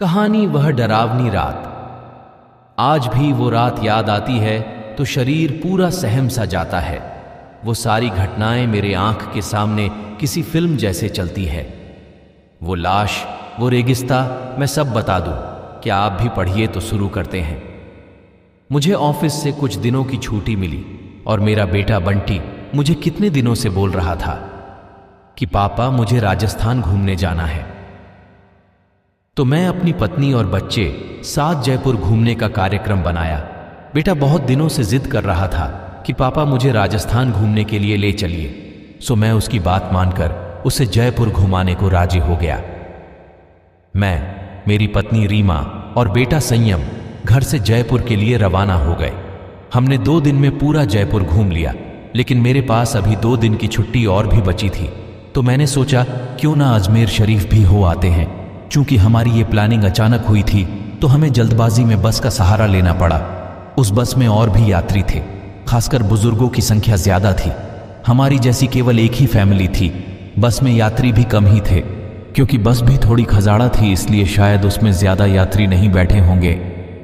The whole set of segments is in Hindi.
कहानी वह डरावनी रात। आज भी वो रात याद आती है तो शरीर पूरा सहम सा जाता है। वो सारी घटनाएं मेरे आंख के सामने किसी फिल्म जैसे चलती है। वो लाश, वो रेगिस्ता, मैं सब बता दूं। क्या आप भी पढ़िए तो शुरू करते हैं। मुझे ऑफिस से कुछ दिनों की छुट्टी मिली और मेरा बेटा बंटी मुझे कितने दिनों से बोल रहा था कि पापा मुझे राजस्थान घूमने जाना है। तो मैं अपनी पत्नी और बच्चे साथ जयपुर घूमने का कार्यक्रम बनाया। बेटा बहुत दिनों से जिद कर रहा था कि पापा मुझे राजस्थान घूमने के लिए ले चलिए। सो मैं उसकी बात मानकर उसे जयपुर घुमाने को राजी हो गया। मैं, मेरी पत्नी रीमा और बेटा संयम घर से जयपुर के लिए रवाना हो गए। हमने 2 दिन में पूरा जयपुर घूम लिया, लेकिन मेरे पास अभी 2 दिन की छुट्टी और भी बची थी। तो मैंने सोचा क्यों ना अजमेर शरीफ भी हो आते हैं। चूंकि हमारी ये प्लानिंग अचानक हुई थी तो हमें जल्दबाजी में बस का सहारा लेना पड़ा। उस बस में और भी यात्री थे, खासकर बुजुर्गों की संख्या ज्यादा थी। हमारी जैसी केवल एक ही फैमिली थी। बस में यात्री भी कम ही थे, क्योंकि बस भी थोड़ी खजाड़ा थी, इसलिए शायद उसमें ज्यादा यात्री नहीं बैठे होंगे।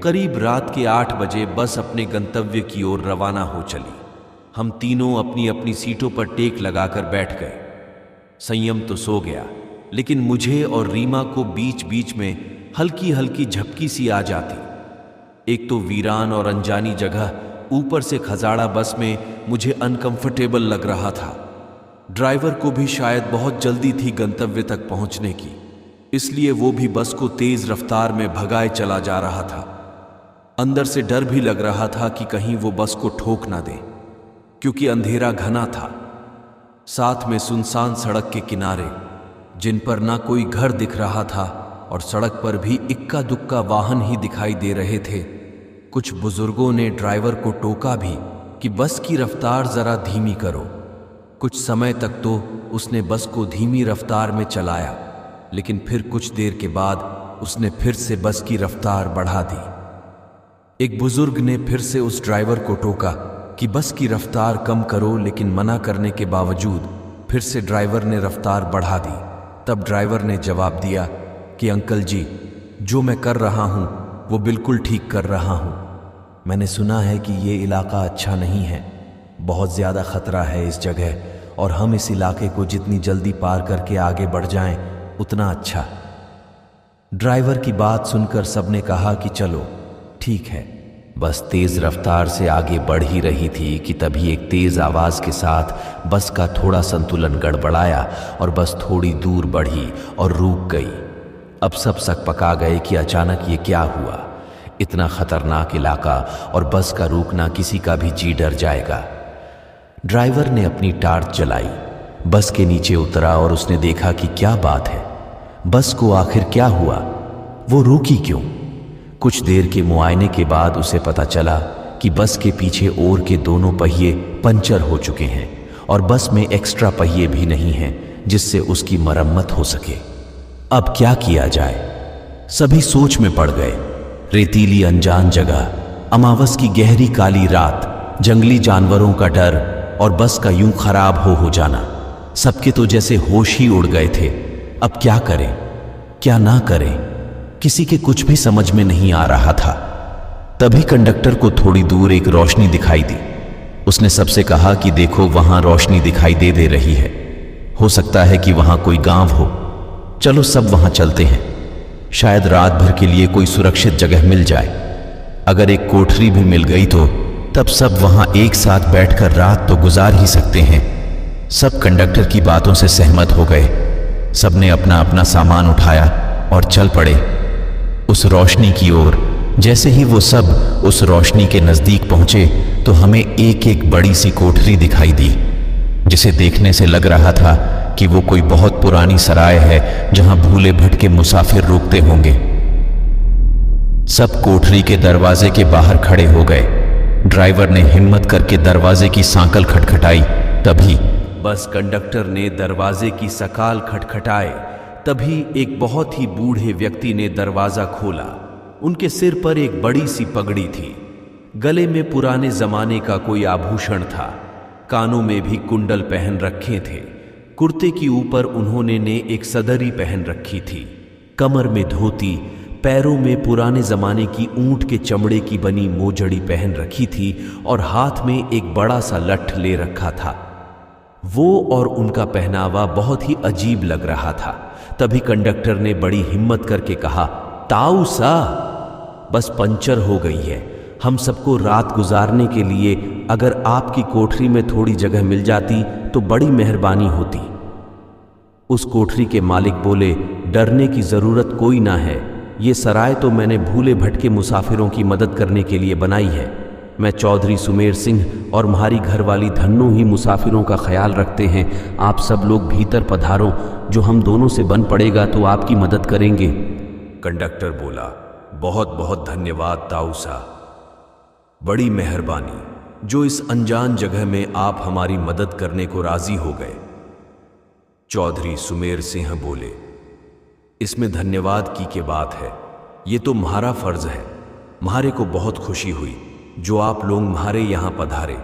करीब रात के 8 बजे बस अपने गंतव्य की ओर रवाना हो चली। हम तीनों अपनी अपनी सीटों पर टेक लगाकर बैठ गए। संयम तो सो गया, लेकिन मुझे और रीमा को बीच बीच में हल्की हल्की झपकी सी आ जाती। एक तो वीरान और अनजानी जगह, ऊपर से खजाड़ा बस में मुझे अनकंफर्टेबल लग रहा था। ड्राइवर को भी शायद बहुत जल्दी थी गंतव्य तक पहुंचने की, इसलिए वो भी बस को तेज रफ्तार में भगाए चला जा रहा था। अंदर से डर भी लग रहा था कि कहीं वो बस को ठोक ना दे, क्योंकि अंधेरा घना था। साथ में सुनसान सड़क के किनारे, जिन पर ना कोई घर दिख रहा था और सड़क पर भी इक्का दुक्का वाहन ही दिखाई दे रहे थे। कुछ बुजुर्गों ने ड्राइवर को टोका भी कि बस की रफ्तार जरा धीमी करो। कुछ समय तक तो उसने बस को धीमी रफ्तार में चलाया, लेकिन फिर कुछ देर के बाद उसने फिर से बस की रफ्तार बढ़ा दी। एक बुजुर्ग ने फिर से उस ड्राइवर को टोका कि बस की रफ्तार कम करो, लेकिन मना करने के बावजूद फिर से ड्राइवर ने रफ्तार बढ़ा दी। तब ड्राइवर ने जवाब दिया कि अंकल जी, जो मैं कर रहा हूं वो बिल्कुल ठीक कर रहा हूं। मैंने सुना है कि ये इलाका अच्छा नहीं है, बहुत ज़्यादा खतरा है इस जगह, और हम इस इलाके को जितनी जल्दी पार करके आगे बढ़ जाएं उतना अच्छा। ड्राइवर की बात सुनकर सबने कहा कि चलो ठीक है। बस तेज रफ्तार से आगे बढ़ ही रही थी कि तभी एक तेज आवाज के साथ बस का थोड़ा संतुलन गड़बड़ाया और बस थोड़ी दूर बढ़ी और रुक गई। अब सब सकपका गए कि अचानक ये क्या हुआ। इतना खतरनाक इलाका और बस का रुकना, किसी का भी जी डर जाएगा। ड्राइवर ने अपनी टार्च जलाई, बस के नीचे उतरा और उसने देखा कि क्या बात है, बस को आखिर क्या हुआ, वो रुकी क्यों। कुछ देर के मुआयने के बाद उसे पता चला कि बस के पीछे ओर के दोनों पहिए पंचर हो चुके हैं और बस में एक्स्ट्रा पहिए भी नहीं हैं जिससे उसकी मरम्मत हो सके। अब क्या किया जाए, सभी सोच में पड़ गए। रेतीली अनजान जगह, अमावस की गहरी काली रात, जंगली जानवरों का डर और बस का यूं खराब हो जाना, सबके तो जैसे होश ही उड़ गए थे। अब क्या करें, क्या ना करें, किसी के कुछ भी समझ में नहीं आ रहा था। तभी कंडक्टर को थोड़ी दूर एक रोशनी दिखाई दी। उसने सबसे कहा कि देखो वहां रोशनी दिखाई दे रही है, हो सकता है कि वहां कोई गांव हो, चलो सब वहां चलते हैं, शायद रात भर के लिए कोई सुरक्षित जगह मिल जाए। अगर एक कोठरी भी मिल गई तो तब सब वहां एक साथ बैठकर रात तो गुजार ही सकते हैं। सब कंडक्टर की बातों से सहमत हो गए। सबने अपना अपना सामान उठाया और चल पड़े उस रोशनी की ओर। जैसे ही वो सब उस रोशनी के नजदीक पहुंचे तो हमें एक एक बड़ी सी कोठरी दिखाई दी, जिसे देखने से लग रहा था कि वो कोई बहुत पुरानी सराय है जहां भूले भटके मुसाफिर रुकते होंगे। सब कोठरी के दरवाजे के बाहर खड़े हो गए। ड्राइवर ने हिम्मत करके दरवाजे की सांकल खटखटाई। तभी बस कंडक्टर ने दरवाजे की सकाल खटखटाए। तभी एक बहुत ही बूढ़े व्यक्ति ने दरवाजा खोला। उनके सिर पर एक बड़ी सी पगड़ी थी, गले में पुराने जमाने का कोई आभूषण था, कानों में भी कुंडल पहन रखे थे। कुर्ते के ऊपर उन्होंने एक सदरी पहन रखी थी, कमर में धोती, पैरों में पुराने जमाने की ऊंट के चमड़े की बनी मोजड़ी पहन रखी थी और हाथ में एक बड़ा सा लठ ले रखा था। वो और उनका पहनावा बहुत ही अजीब लग रहा था। तभी कंडक्टर ने बड़ी हिम्मत करके कहा, ताऊ सा, बस पंचर हो गई है। हम सबको रात गुजारने के लिए अगर आपकी कोठरी में थोड़ी जगह मिल जाती तो बड़ी मेहरबानी होती। उस कोठरी के मालिक बोले, डरने की जरूरत कोई ना है, ये सराय तो मैंने भूले भटके मुसाफिरों की मदद करने के लिए बनाई है। मैं चौधरी सुमेर सिंह और तुम्हारी घरवाली धन्नो ही मुसाफिरों का ख्याल रखते हैं। आप सब लोग भीतर पधारो, जो हम दोनों से बन पड़ेगा तो आपकी मदद करेंगे। कंडक्टर बोला, बहुत बहुत धन्यवाद ताऊ सा, बड़ी मेहरबानी जो इस अनजान जगह में आप हमारी मदद करने को राजी हो गए। चौधरी सुमेर सिंह बोले, इसमें धन्यवाद की बात है, ये तो म्हारा फर्ज है। म्हारे को बहुत खुशी हुई जो आप लोग म्हारे यहाँ पधारे।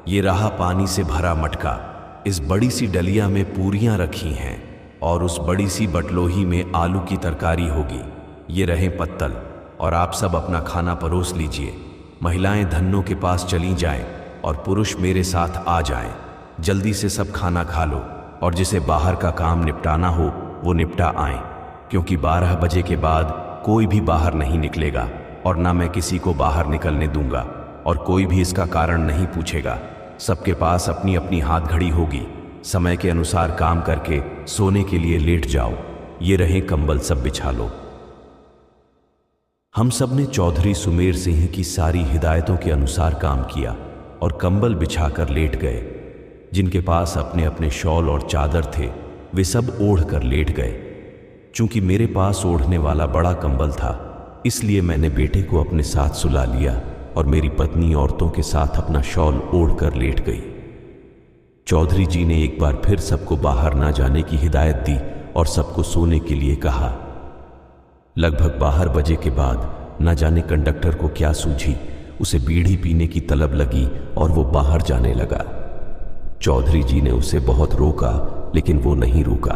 ये रहा पानी से भरा मटका, इस बड़ी सी डलिया में पूरियां रखी हैं और उस बड़ी सी बटलोही में आलू की तरकारी होगी। ये रहे पत्तल और आप सब अपना खाना परोस लीजिए। महिलाएं धन्नो के पास चली जाएं और पुरुष मेरे साथ आ जाएं। जल्दी से सब खाना खा लो और जिसे बाहर का काम निपटाना हो वो निपटा आएं, क्योंकि 12 बजे के बाद कोई भी बाहर नहीं निकलेगा और ना मैं किसी को बाहर निकलने दूंगा और कोई भी इसका कारण नहीं पूछेगा। सबके पास अपनी अपनी हाथ घड़ी होगी। समय के अनुसार काम करके सोने के लिए लेट जाओ। ये रहे कंबल, सब बिछा लो। हम सब ने चौधरी सुमेर सिंह की सारी हिदायतों के अनुसार काम किया और कंबल बिछाकर लेट गए। जिनके पास अपने अपने शॉल और चादर थे वे सब ओढ़ कर लेट गए। चूंकि मेरे पास ओढ़ने वाला बड़ा कंबल था, इसलिए मैंने बेटे को अपने साथ सुला लिया और मेरी पत्नी औरतों के साथ अपना शॉल ओढ़ कर लेट गई। चौधरी जी ने एक बार फिर सबको बाहर ना जाने की हिदायत दी और सबको सोने के लिए कहा। लगभग 12 बजे के बाद न जाने कंडक्टर को क्या सूझी, उसे बीड़ी पीने की तलब लगी और वो बाहर जाने लगा। चौधरी जी ने उसे बहुत रोका, लेकिन वो नहीं रुका।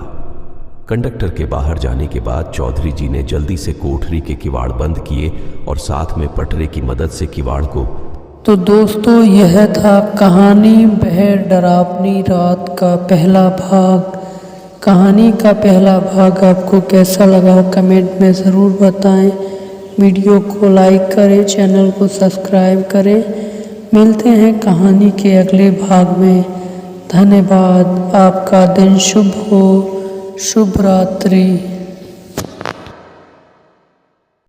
कंडक्टर के बाहर जाने के बाद चौधरी जी ने जल्दी से कोठरी के किवाड़ बंद किए और साथ में पटरे की मदद से किवाड़ को। तो दोस्तों, यह था कहानी वह डरावनी रात का पहला भाग। कहानी का पहला भाग आपको कैसा लगा कमेंट में ज़रूर बताएं। वीडियो को लाइक करें, चैनल को सब्सक्राइब करें। मिलते हैं कहानी के अगले भाग में। धन्यवाद। आपका दिन शुभ हो। शुभ रात्रि।